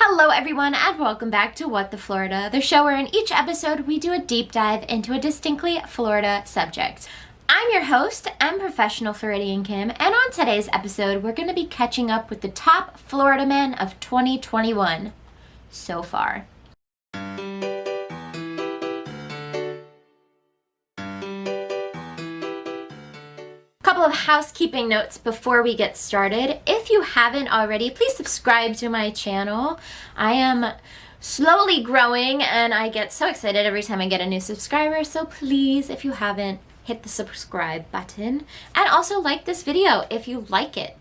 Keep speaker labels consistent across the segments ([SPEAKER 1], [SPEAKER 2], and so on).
[SPEAKER 1] Hello everyone and welcome back to What the Florida, the show where in each episode we do a deep dive into a distinctly Florida subject. I'm your host, I'm Professional Floridian Kim, and on today's episode we're going to be catching up with the top Florida men of 2021 so far. Couple of housekeeping notes before we get started. If you haven't already, please subscribe to my channel. I am slowly growing and I get so excited every time I get a new subscriber, so please, if you haven't, hit the subscribe button and also like this video if you like it.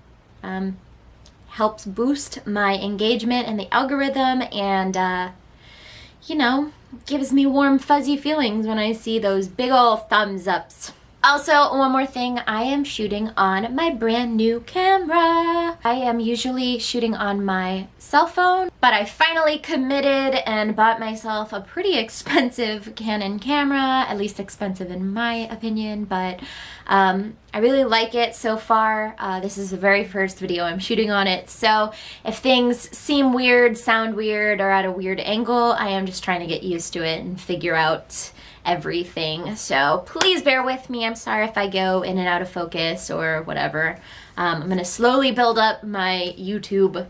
[SPEAKER 1] Helps boost my engagement in the algorithm and gives me warm fuzzy feelings when I see those big ol' thumbs ups. Also, one more thing, I am shooting on my brand new camera. I am usually shooting on my cell phone, but I finally committed and bought myself a pretty expensive Canon camera, at least expensive in my opinion, but I really like it so far. This is the very first video I'm shooting on it, so if things seem weird, sound weird, or at a weird angle, I am just trying to get used to it and figure out everything. So please bear with me. I'm sorry if I go in and out of focus or whatever. I'm going to slowly build up my YouTube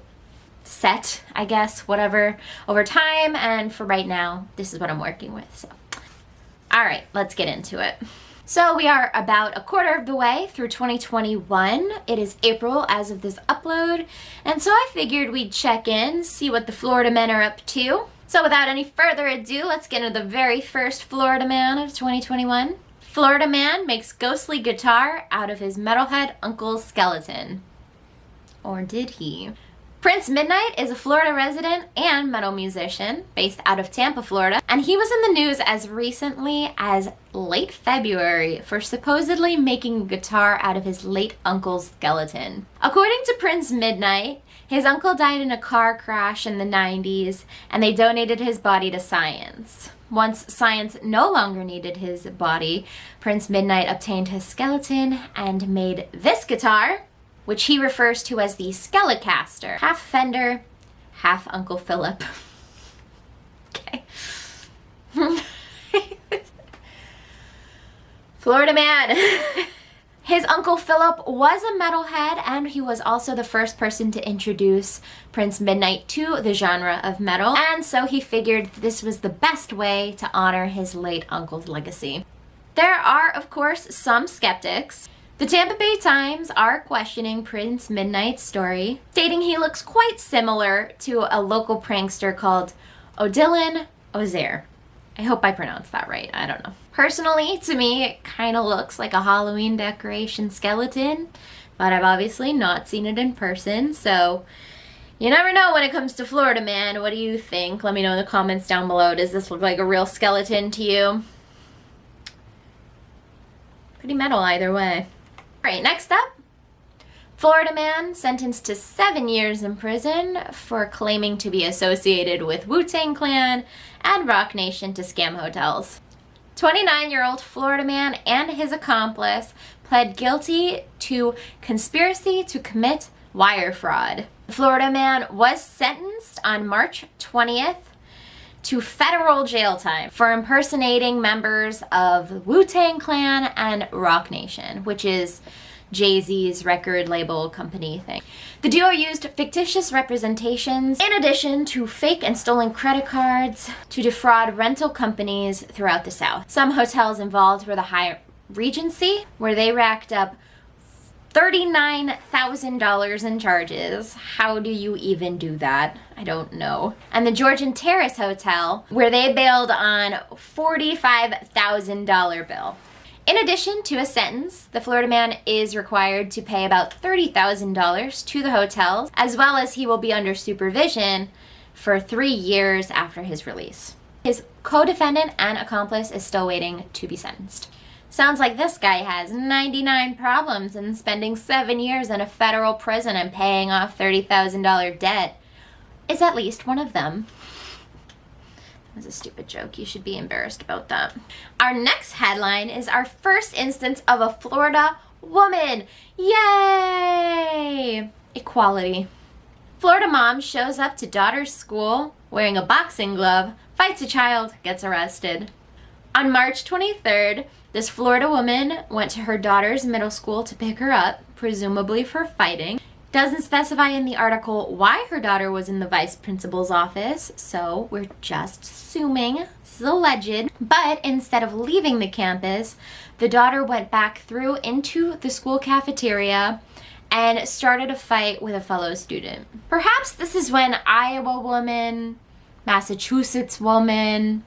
[SPEAKER 1] set, I guess, whatever, over time. And for right now, this is what I'm working with. So, all right, let's get into it. So we are about a quarter of the way through 2021. It is April as of this upload. And so I figured we'd check in, see what the Florida men are up to. So without any further ado, let's get into the very first Florida man of 2021. Florida man makes ghostly guitar out of his metalhead uncle's skeleton. Or did he? Prince Midnight is a Florida resident and metal musician based out of Tampa, Florida, and he was in the news as recently as late February for supposedly making a guitar out of his late uncle's skeleton. According to Prince Midnight, his uncle died in a car crash in the 90s, and they donated his body to science. Once science no longer needed his body, Prince Midnight obtained his skeleton and made this guitar, which he refers to as the Skelecaster. Half Fender, half Uncle Philip. Okay. Florida man. His Uncle Philip was a metalhead, and he was also the first person to introduce Prince Midnight to the genre of metal, and so he figured this was the best way to honor his late uncle's legacy. There are, of course, some skeptics. The Tampa Bay Times are questioning Prince Midnight's story, stating he looks quite similar to a local prankster called Odilon Ozair. I hope I pronounced that right, I don't know. Personally, to me, it kind of looks like a Halloween decoration skeleton, but I've obviously not seen it in person, so you never know when it comes to Florida man. What do you think? Let me know in the comments down below. Does this look like a real skeleton to you? Pretty metal either way. All right, next up. Florida man sentenced to 7 years in prison for claiming to be associated with Wu-Tang Clan and Rock Nation to scam hotels. 29-year-old Florida man and his accomplice pled guilty to conspiracy to commit wire fraud. The Florida man was sentenced on March 20th to federal jail time for impersonating members of Wu-Tang Clan and Rock Nation, which is Jay-Z's record label company thing. The duo used fictitious representations in addition to fake and stolen credit cards to defraud rental companies throughout the South. Some hotels involved were the Hyatt Regency, where they racked up $39,000 in charges. How do you even do that? I don't know. And the Georgian Terrace Hotel, where they bailed on $45,000 bill. In addition to a sentence, the Florida man is required to pay about $30,000 to the hotels, as well as he will be under supervision for 3 years after his release. His co-defendant and accomplice is still waiting to be sentenced. Sounds like this guy has 99 problems and spending 7 years in a federal prison and paying off $30,000 debt is at least one of them. That was a stupid joke. You should be embarrassed about that. Our next headline is our first instance of a Florida woman. Yay! Equality. Florida mom shows up to daughter's school wearing a boxing glove, fights a child, gets arrested. On March 23rd, this Florida woman went to her daughter's middle school to pick her up, presumably for fighting. Doesn't specify in the article why her daughter was in the vice principal's office, so we're just assuming. This is alleged. But instead of leaving the campus, the daughter went back through into the school cafeteria and started a fight with a fellow student. Perhaps this is when Iowa woman, Massachusetts woman,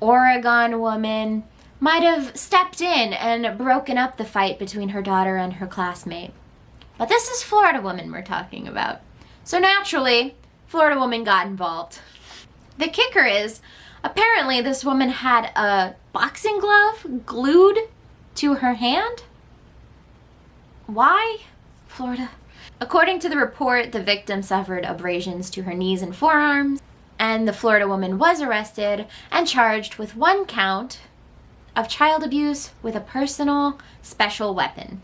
[SPEAKER 1] Oregon woman might have stepped in and broken up the fight between her daughter and her classmate. But this is Florida woman we're talking about. So naturally, Florida woman got involved. The kicker is, apparently this woman had a boxing glove glued to her hand. Why? Florida. According to the report, the victim suffered abrasions to her knees and forearms, and the Florida woman was arrested and charged with 1 count of child abuse with a personal special weapon.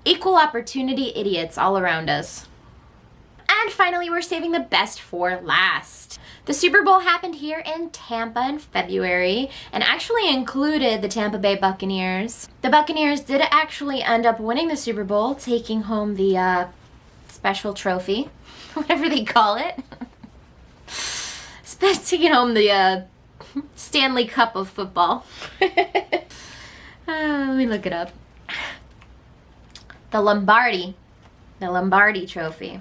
[SPEAKER 1] Equal opportunity idiots all around us. And finally, we're saving the best for last. The Super Bowl happened here in Tampa in February and actually included the Tampa Bay Buccaneers. The Buccaneers did actually end up winning the Super Bowl, taking home the special trophy, whatever they call it. Taking home the Stanley Cup of football. Let me look it up. The Lombardi trophy.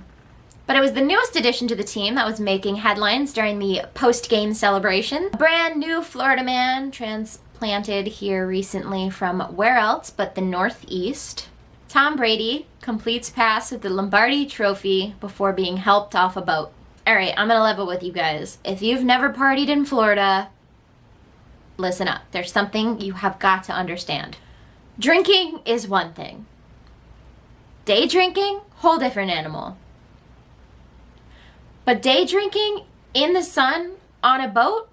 [SPEAKER 1] But it was the newest addition to the team that was making headlines during the post-game celebration. A brand new Florida man transplanted here recently from where else but the Northeast. Tom Brady completes pass with the Lombardi trophy before being helped off a boat. Alright, I'm gonna level with you guys. If you've never partied in Florida, listen up. There's something you have got to understand. Drinking is one thing. Day drinking, whole different animal. But day drinking in the sun on a boat,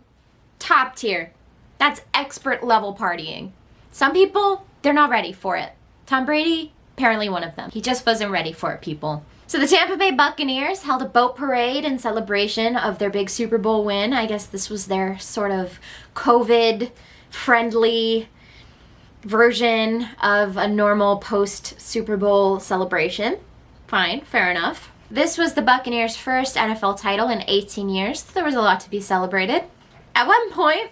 [SPEAKER 1] top tier. That's expert level partying. Some people, they're not ready for it. Tom Brady, apparently one of them. He just wasn't ready for it, people. So the Tampa Bay Buccaneers held a boat parade in celebration of their big Super Bowl win. I guess this was their sort of COVID-friendly version of a normal post-Super Bowl celebration. Fine, fair enough. This was the Buccaneers' first NFL title in 18 years. So there was a lot to be celebrated. At one point,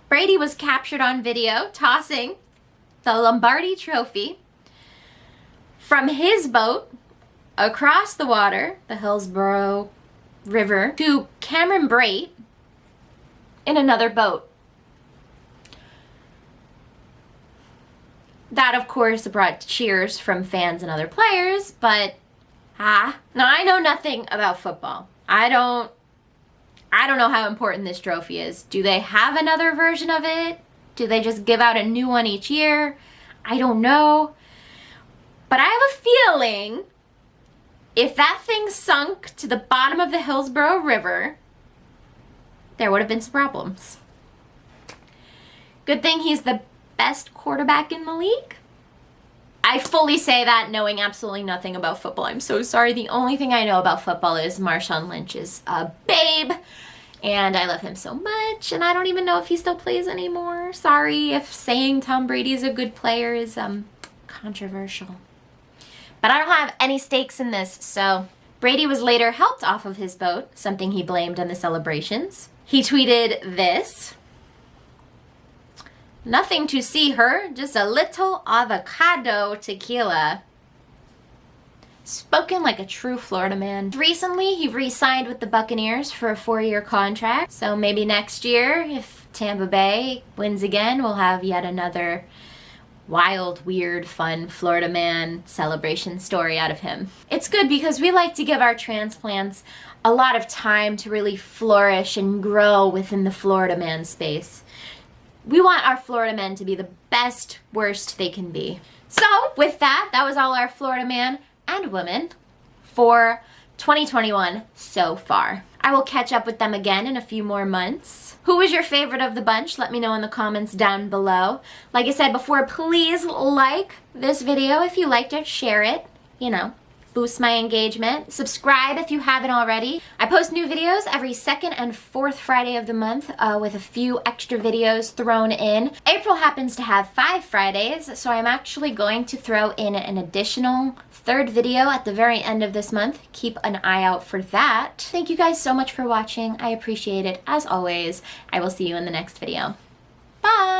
[SPEAKER 1] Brady was captured on video tossing the Lombardi trophy from his boat across the water, the Hillsborough River, to Cameron Brate in another boat. That, of course, brought cheers from fans and other players, but now I know nothing about football. I don't know how important this trophy is. Do they have another version of it? Do they just give out a new one each year? I don't know. But I have a feeling if that thing sunk to the bottom of the Hillsborough River, there would have been some problems. Good thing he's the best quarterback in the league. I fully say that knowing absolutely nothing about football. I'm so sorry. The only thing I know about football is Marshawn Lynch is a babe, and I love him so much, and I don't even know if he still plays anymore. Sorry if saying Tom Brady is a good player is controversial. But I don't have any stakes in this, so Brady was later helped off of his boat, something he blamed on the celebrations. He tweeted this: "Nothing to see her, just a little avocado tequila." Spoken like a true Florida man. Recently, he re-signed with the Buccaneers for a 4-year contract. So maybe next year, if Tampa Bay wins again, we'll have yet another wild, weird, fun Florida man celebration story out of him. It's good because we like to give our transplants a lot of time to really flourish and grow within the Florida man space. We want our Florida men to be the best, worst they can be. So with that was all our Florida man and woman for 2021 so far. I will catch up with them again in a few more months. Who was your favorite of the bunch? Let me know in the comments down below. Like I said before, please like this video. If you liked it, share it. You know, boost my engagement. Subscribe if you haven't already. I post new videos every second and fourth Friday of the month with a few extra videos thrown in. April happens to have 5 Fridays, so I'm actually going to throw in an additional third video at the very end of this month. Keep an eye out for that. Thank you guys so much for watching. I appreciate it as always. I will see you in the next video. Bye!